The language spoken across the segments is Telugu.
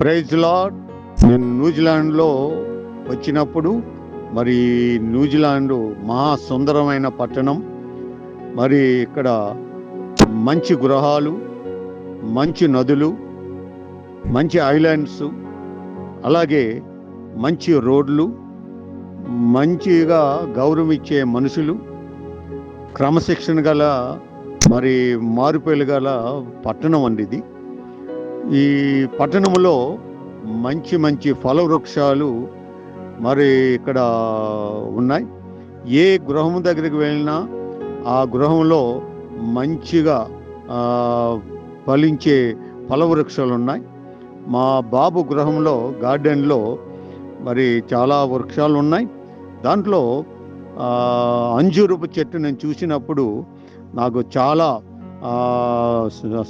Praise lord. నేను న్యూజిలాండ్లో వచ్చినప్పుడు మరి న్యూజిలాండ్ మహా సుందరమైన పట్టణం. మరి ఇక్కడ మంచి గృహాలు, మంచి నదులు, మంచి ఐలాండ్స్, అలాగే మంచి రోడ్లు, మంచిగా గౌరవించే మనుషులు, క్రమశిక్షణ గల మరి మారుపేలు గల పట్టణం అండి ఇది. ఈ పట్టణంలో మంచి మంచి ఫల వృక్షాలు మరి ఇక్కడ ఉన్నాయి. ఏ గృహం దగ్గరికి వెళ్ళినా ఆ గృహంలో మంచిగా ఫలించే ఫల వృక్షాలు ఉన్నాయి. మా బాబు గృహంలో గార్డెన్లో మరి చాలా వృక్షాలు ఉన్నాయి. దాంట్లో అంజూరపు చెట్టు నేను చూసినప్పుడు నాకు చాలా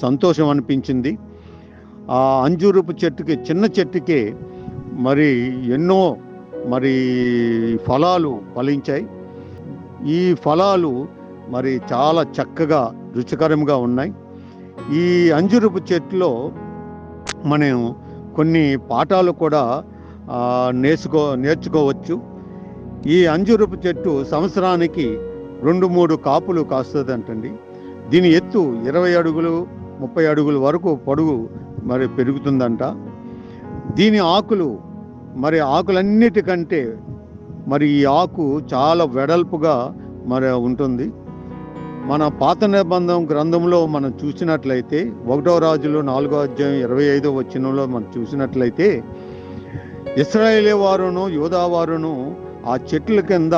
సంతోషం అనిపించింది. ఆ అంజూరపు చెట్టుకి, చిన్న చెట్టుకే మరి ఎన్నో మరి ఫలాలు ఫలించాయి. ఈ ఫలాలు మరి చాలా చక్కగా రుచికరంగా ఉన్నాయి. ఈ అంజూరపు చెట్టులో మనం కొన్ని పాఠాలు కూడా నేర్చుకోవచ్చు. ఈ అంజూరపు చెట్టు సంవత్సరానికి 2-3 కాపులు కాస్తుందంటండి. దీని ఎత్తు 20 అడుగులు 30 అడుగుల వరకు పొడుగు మరి పెరుగుతుందంట. దీని ఆకులు మరి ఆకులన్నిటికంటే మరి ఈ ఆకు చాలా వెడల్పుగా మరి ఉంటుంది. మన పాత నిబంధన గ్రంథంలో మనం చూసినట్లయితే 1వ రాజులు 4వ అధ్యాయం 25వ వచనంలో మనం చూసినట్లయితే ఇశ్రాయేలు వారును యూదా వారును ఆ చెట్ల కింద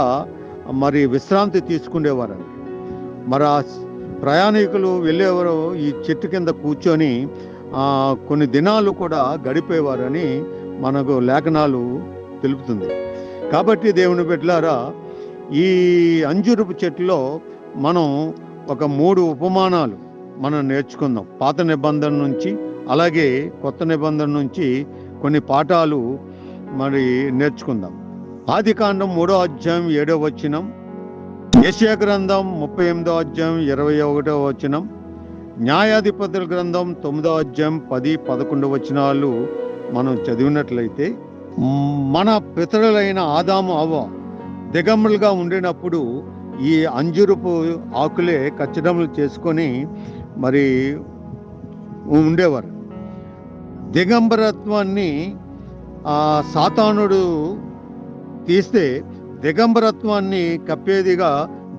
మరి విశ్రాంతి తీసుకునేవారండి. మరి ఆ ప్రయాణికులు వెళ్ళేవారు ఈ చెట్టు కింద కూర్చొని కొన్ని దినాలు కూడా గడిపేవారని మనకు లేఖనాలు తెలుపుతుంది. కాబట్టి దేవుని బిడ్డలారా, ఈ అంజూరపు చెట్టులో మనం ఒక 3 ఉపమానాలు మనం నేర్చుకుందాం. పాత నిబంధన నుంచి అలాగే కొత్త నిబంధన నుంచి కొన్ని పాఠాలు మరి నేర్చుకుందాం. ఆదికాండం 3వ అధ్యాయం 7వ వచనం, యెషయా గ్రంథం 38వ అధ్యాయం 21వ వచనం, న్యాయాధిపతుల గ్రంథం 9వ అధ్యాయం 10-11 వచనాలు మనం చదివినట్లయితే మన పితరులైన ఆదాము అవ్వ దిగంబరులుగా ఉండినప్పుడు ఈ అంజూరపు ఆకులే కచ్చడములు చేసుకొని మరి ఉండేవారు. దిగంబరత్వాన్ని సాతానుడు తీస్తే దిగంబరత్వాన్ని కప్పేదిగా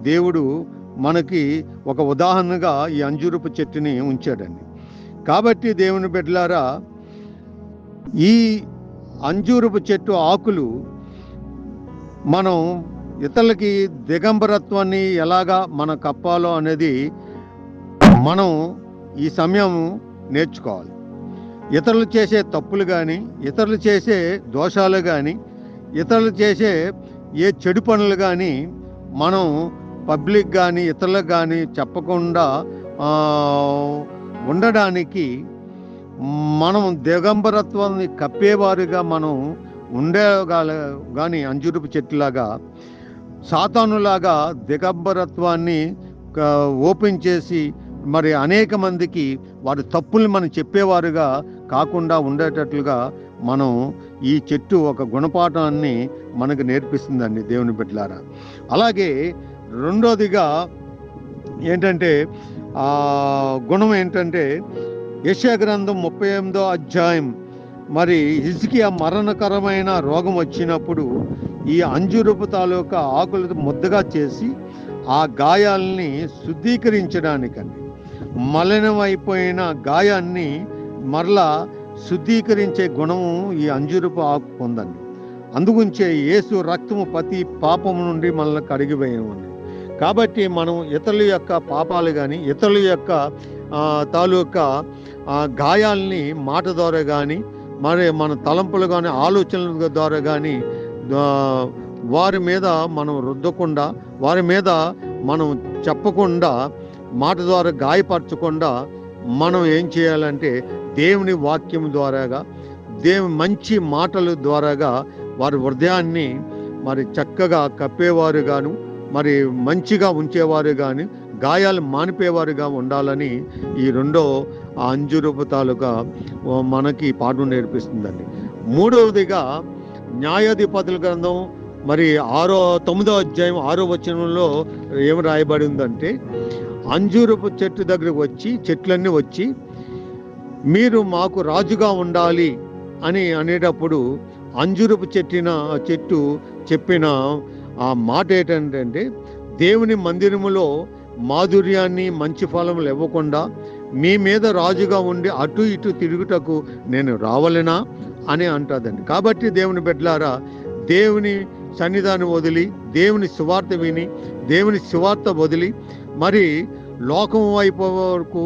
దేవుడు మనకి ఒక ఉదాహరణగా ఈ అంజూరపు చెట్టుని ఉంచాడండి. కాబట్టి దేవుని బిడ్డలారా, ఈ అంజూరపు చెట్టు ఆకులు మనం ఇతరులకి దిగంబరత్వాన్ని ఎలాగా మన కప్పాలో అనేది మనం ఈ సమయం నేర్చుకోవాలి. ఇతరులు చేసే తప్పులు కానీ, ఇతరులు చేసే దోషాలు కానీ, ఇతరులు చేసే ఏ చెడు పనులు కానీ మనం పబ్లిక్ కానీ ఇతరులకు కానీ చెప్పకుండా ఉండడానికి మనం దిగంబరత్వాన్ని కప్పేవారుగా మనం ఉండేగాల. కానీ అంజూరపు చెట్టులాగా సాతానులాగా దిగంబరత్వాన్ని ఓపెన్ చేసి మరి అనేక మందికి వారి తప్పుల్ని మనం చెప్పేవారుగా కాకుండా ఉండేటట్లుగా మనం ఈ చెట్టు ఒక గుణపాఠాన్ని మనకు నేర్పిస్తుందండి దేవుని బిడ్డలారా. అలాగే రెండోదిగా ఏంటంటే ఆ గుణం ఏంటంటే యెషయా గ్రంథం 38వ అధ్యాయం మరి హిజ్కియా మరణకరమైన రోగం వచ్చినప్పుడు ఈ అంజూరపు తాలూకా ఆకులు ముద్దగా చేసి ఆ గాయాలని శుద్ధీకరించడానికండి, మలినమైపోయిన గాయాన్ని మరలా శుద్ధీకరించే గుణము ఈ అంజూరపు ఆకు పొందండి. అందుగుంచే యేసు రక్తము ప్రతి పాపము నుండి మనల్ని కడిగివేయమండి. కాబట్టి మనం ఇతరుల యొక్క పాపాలు కానీ ఇతరుల యొక్క తాలూకా గాయాల్ని మాట ద్వారా కానీ మరి మన తలంపులు కానీ ఆలోచనల ద్వారా కానీ వారి మీద మనం రుద్దకుండా, వారి మీద మనం చెప్పకుండా, మాట ద్వారా గాయపరచకుండా మనం ఏం చేయాలంటే దేవుని వాక్యం ద్వారాగా, మంచి మాటల ద్వారాగా వారి హృదయాన్ని మరి చక్కగా కప్పేవారు గాను, మరి మంచిగా ఉంచేవారు కానీ, గాయాలు మానిపేవారుగా ఉండాలని ఈ రెండో ఆ అంజూరపు తాలూకా మనకి పాఠం నేర్పిస్తుందండి. మూడవదిగా న్యాయాధిపతుల గ్రంథం మరి 9వ అధ్యాయం 6వ వచనంలో ఏమి రాయబడి ఉందంటే, అంజూరపు చెట్టు దగ్గరకు వచ్చి చెట్లన్నీ వచ్చి మీరు మాకు రాజుగా ఉండాలి అని అనేటప్పుడు అంజూరపు చెట్టు చెప్పిన ఆ మాట ఏంటంటే, దేవుని మందిరములో మాధుర్యాన్ని మంచి ఫలములు ఇవ్వకుండా మీ మీద రాజుగా ఉండి అటు ఇటు తిరుగుటకు నేను రావలెనా అని అంటుందండి. కాబట్టి దేవుని బిడ్డలారా, దేవుని సన్నిధానం వదిలి, దేవుని సువార్త విని, దేవుని సువార్త వదిలి మరి లోకం వైపు వరకు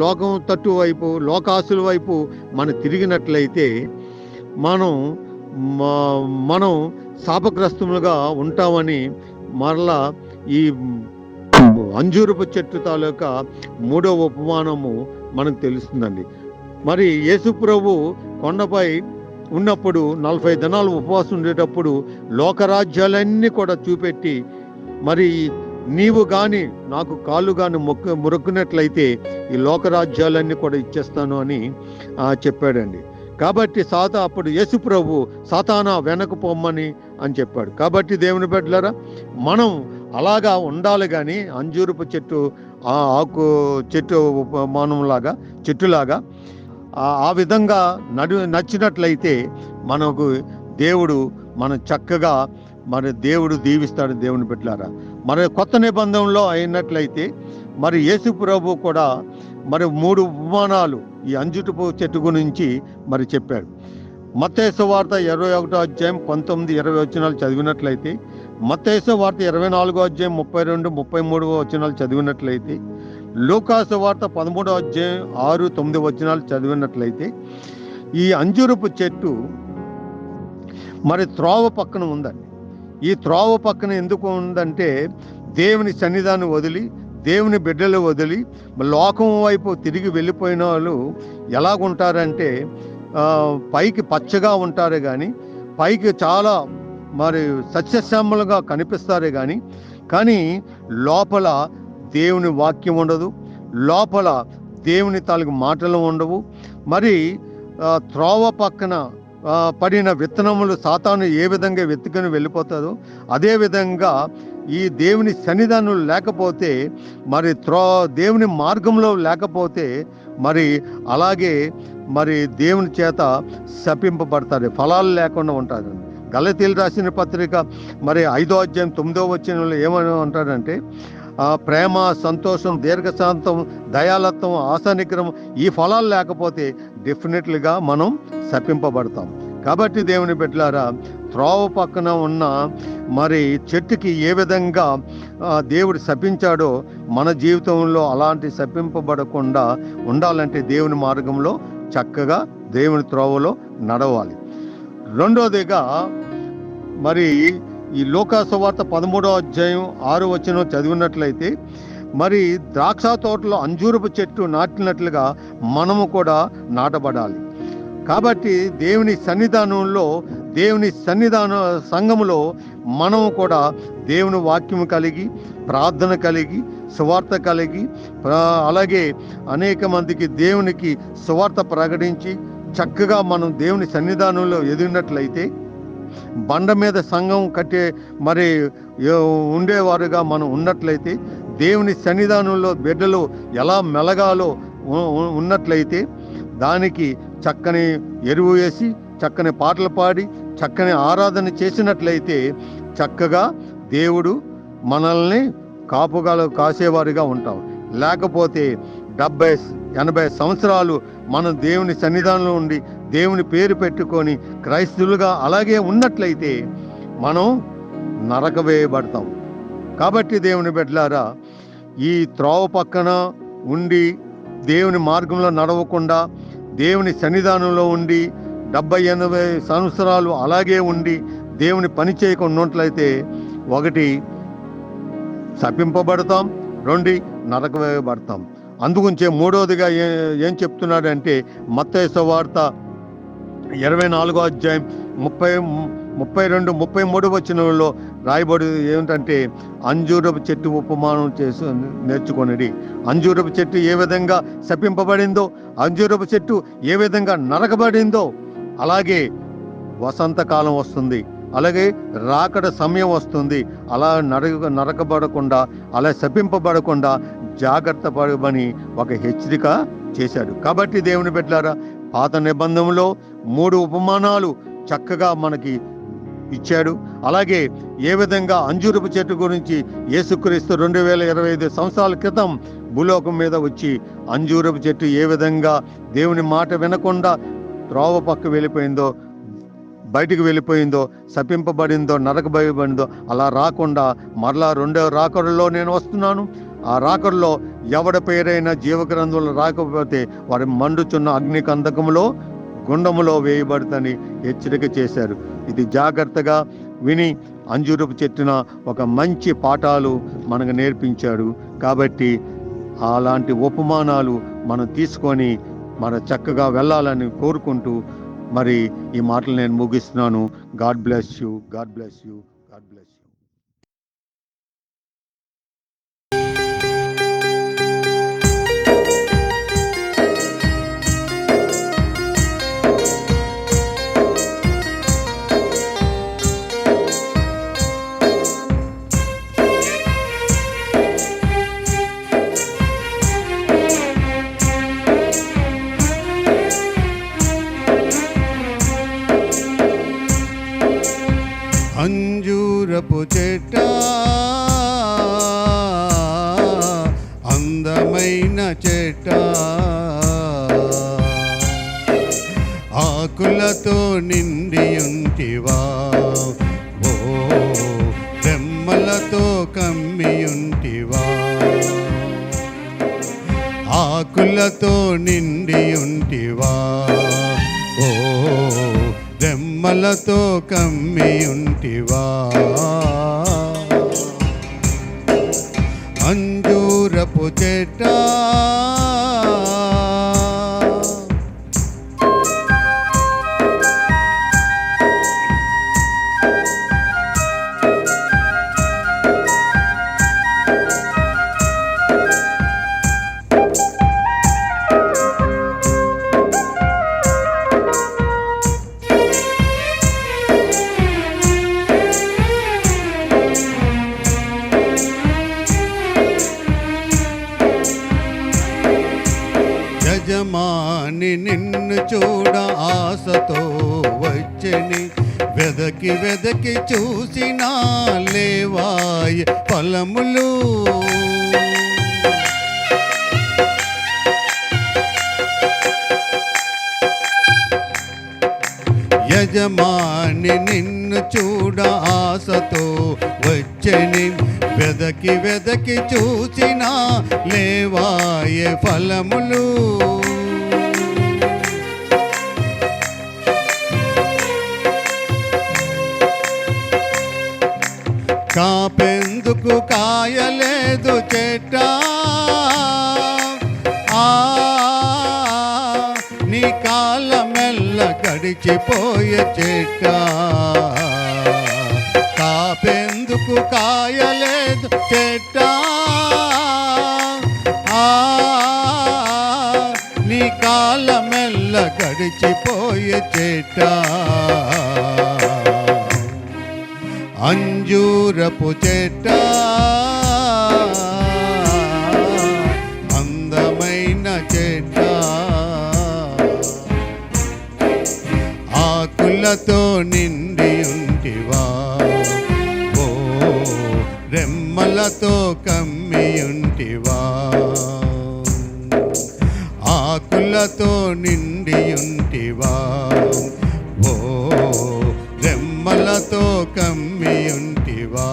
లోకం తట్టు వైపు, లోకాసుల వైపు మనం తిరిగినట్లయితే మనం శాపగ్రస్తములుగా ఉంటామని మరలా ఈ అంజూరపు చెట్టు తాలూకా 3వ ఉపమానము మనకు తెలుస్తుందండి. మరి యేసు ప్రభు కొండపై ఉన్నప్పుడు 40 దినాలు ఉపవాసం ఉండేటప్పుడు లోకరాజ్యాలన్నీ కూడా చూపెట్టి, మరి నీవు గాని నాకు కాళ్ళు గాని మొక్కునట్లయితే ఈ లోకరాజ్యాలన్నీ కూడా ఇచ్చేస్తాను అని చెప్పాడండి. కాబట్టి అప్పుడు యేసు ప్రభు సాతానా వెనక పొమ్మని అని చెప్పాడు. కాబట్టి దేవుని బిడ్డలారా, మనం అలాగా ఉండాలి కానీ అంజూరపు చెట్టు చెట్టు ఉపమానంలాగా చెట్టులాగా ఆ విధంగా నచ్చినట్లయితే మనకు దేవుడు చక్కగా దేవుడు దీవిస్తాడు. దేవుని బిడ్డలారా, మరి కొత్త నిబంధనలో అయినట్లయితే మరి యేసు ప్రభు కూడా 3 ఉపమానాలు ఈ అంజూరపు చెట్టు గురించి చెప్పాడు. మత్తయి సువార్త 21వ అధ్యాయం 19, 20 వచనాలు చదివినట్లయితే, మత్తయి సువార్త 24వ అధ్యాయం 32, 33 వచనాలు చదివినట్లయితే, లూకా సువార్త 13వ అధ్యాయం 6, 9 వచనాలు చదివినట్లయితే, ఈ అంజూరపు చెట్టు త్రోవ పక్కన ఉందండి. ఈ త్రోవ పక్కన ఎందుకు ఉందంటే, దేవుని సన్నిధానం వదిలి, దేవుని బిడ్డలు వదిలి లోకం వైపు తిరిగి వెళ్ళిపోయిన వాళ్ళు ఎలాగుంటారంటే, పైకి పచ్చగా ఉంటారే కానీ, పైకి చాలా సస్యశ్యామలుగా కనిపిస్తారే కానీ లోపల దేవుని వాక్యం ఉండదు, లోపల దేవుని తాలూకు మాటలు ఉండవు. మరి త్రోవ పక్కన పడిన విత్తనములు సాతాను ఏ విధంగా వెతుకుని వెళ్ళిపోతారో అదేవిధంగా ఈ దేవుని సన్నిధానం లేకపోతే, దేవుని మార్గంలో లేకపోతే అలాగే దేవుని చేత శపింపబడతారు, ఫలాలు లేకుండా ఉంటారు. గలతీయులకు రాసిన పత్రిక 5వ అధ్యాయం 9వ వచనంలో ఏమని అంటాడంటే, ప్రేమ, సంతోషం, దీర్ఘశాంతం, దయాలత్వం, ఆశానిగ్రహం ఈ ఫలాలు లేకపోతే డెఫినెట్లీగా మనం శపింపబడతాం. కాబట్టి దేవుని బిడ్డలారా, త్రోవ పక్కన ఉన్న చెట్టుకి ఏ విధంగా దేవుడు శపించాడో మన జీవితంలో అలాంటి శపింపబడకుండా ఉండాలంటే దేవుని మార్గంలో చక్కగా దేవుని త్రోవలో నడవాలి. రెండోదిగా ఈ లూకా సువార్త 13వ అధ్యాయం 6వ వచనం చదివినట్లయితే, ద్రాక్ష తోటలో అంజూరపు చెట్టు నాటినట్లుగా మనము కూడా నాటబడాలి. కాబట్టి దేవుని సన్నిధాన సంఘములో మనము కూడా దేవుని వాక్యము కలిగి, ప్రార్థన కలిగి, సువార్త కలిగి, అలాగే అనేక మందికి దేవునికి సువార్త ప్రకటించి చక్కగా మనం దేవుని సన్నిధానంలో ఎదిగినట్లయితే, బండ మీద సంఘం కట్టే ఉండేవారుగా మనం ఉన్నట్లయితే, దేవుని సన్నిధానంలో బిడ్డలు ఎలా మెలగాలో ఉన్నట్లయితే, దానికి చక్కని ఎరువు వేసి, చక్కని పాటలు పాడి, చక్కని ఆరాధన చేసినట్లయితే చక్కగా దేవుడు మనల్ని కాసేవారిగా ఉంటాం. లేకపోతే 70-80 సంవత్సరాలు మనం దేవుని సన్నిధానంలో ఉండి దేవుని పేరు పెట్టుకొని క్రైస్తవులుగా అలాగే ఉన్నట్లయితే మనం నరక వేయబడతాం. కాబట్టి దేవుని బిడ్డలారా, ఈ త్రోవ పక్కన ఉండి దేవుని మార్గంలో నడవకుండా దేవుని సన్నిధానంలో ఉండి 70-80 సంవత్సరాలు అలాగే ఉండి దేవుని పని చేయకుండా ఉన్నట్లయితే, 1 శపింపబడతాం, 2 నరక వేయబడతాం. అందుగురించే మూడవదిగా ఏం చెప్తున్నాడంటే, మత్తయి సువార్త 24వ అధ్యాయం 32-33 వచనంలో రాయబడి ఏమిటంటే, అంజూరపు చెట్టు ఉపమానం చేసి నేర్చుకొనిడి. అంజూరపు చెట్టు ఏ విధంగా శపింపబడిందో, అంజూరపు చెట్టు ఏ విధంగా నరకబడిందో, అలాగే వసంతకాలం వస్తుంది, అలాగే రాకడ సమయం వస్తుంది. అలా నరకబడకుండా, అలా శపింపబడకుండా జాగ్రత్త పడమని ఒక హెచ్చరిక చేశాడు. కాబట్టి దేవుని బిడ్డలారా, పాత నిబంధనలో 3 ఉపమానాలు చక్కగా మనకి ఇచ్చాడు. అలాగే ఏ విధంగా అంజూరపు చెట్టు గురించి యేసుక్రీస్తు 2025 సంవత్సరాల క్రితం భూలోకం మీద వచ్చి అంజూరపు చెట్టు ఏ విధంగా దేవుని మాట వినకుండా త్రోవ పక్క వెళ్ళిపోయిందో, బయటికి వెళ్ళిపోయిందో, శపింపబడిందో, నరకబడిందో, అలా రాకుండా మరలా 2వ రాకడలో నేను వస్తున్నాను. ఆ రాకడలో ఎవడి పేరైనా జీవగ్రంథంలో రాకపోతే వారి మండుచున్న అగ్ని కందకములో, గుండములో వేయబడుతని హెచ్చరిక చేశారు. ఇది జాగ్రత్తగా విని అంజూరపు చెట్టున ఒక మంచి పాఠాలు మనకు నేర్పించాడు. కాబట్టి అలాంటి ఉపమానాలు మనం తీసుకొని మన చక్కగా వెళ్ళాలని కోరుకుంటూ మరి ఈ మాటలు నేను ముగిస్తున్నాను. God bless you, God bless you, God bless you. అంజూరపు చెట్ట, అందమైన చెట్ట, ఆకులతో నిండి ఉంటివా, ఓ రెమ్మలతో కమ్మి ఉంటివా, ఆకులతో నిండి ఉంటివా, ఓ రెమ్మలతో కమ్మి ఉంటివా, అంజూరపు చెట్ట. యజమాని నిన్ను చూడ ఆశతో వచ్చెని, వెదకి వెదకి చూసినా లేవాయ ఫలములు, యజమాని నిన్ను చూడ ఆశతో వచ్చెని, వెదకి వెదకి చూసినా లేవాయే ఫలములు, కాపెందుకు కాయలేదు చెట్ట, నీ కాలమెల్ల గడిచిపోయే చెట్ట, కాపెందుకు కాయలేదు చెట్ట, నీ కాలమెల్ల గడిచిపోయే చెట్ట, అంజూరపు చెట్ట, అందమైన చెట్ట, ఆకులతో నిండి ఉంటివా, ఓ రెమ్మలతో కమ్మి ఉంటివా, ఆకులతో నిండి ఉంటివా, ఓ రెమ్మలతో కమ్మి ఉంటివా.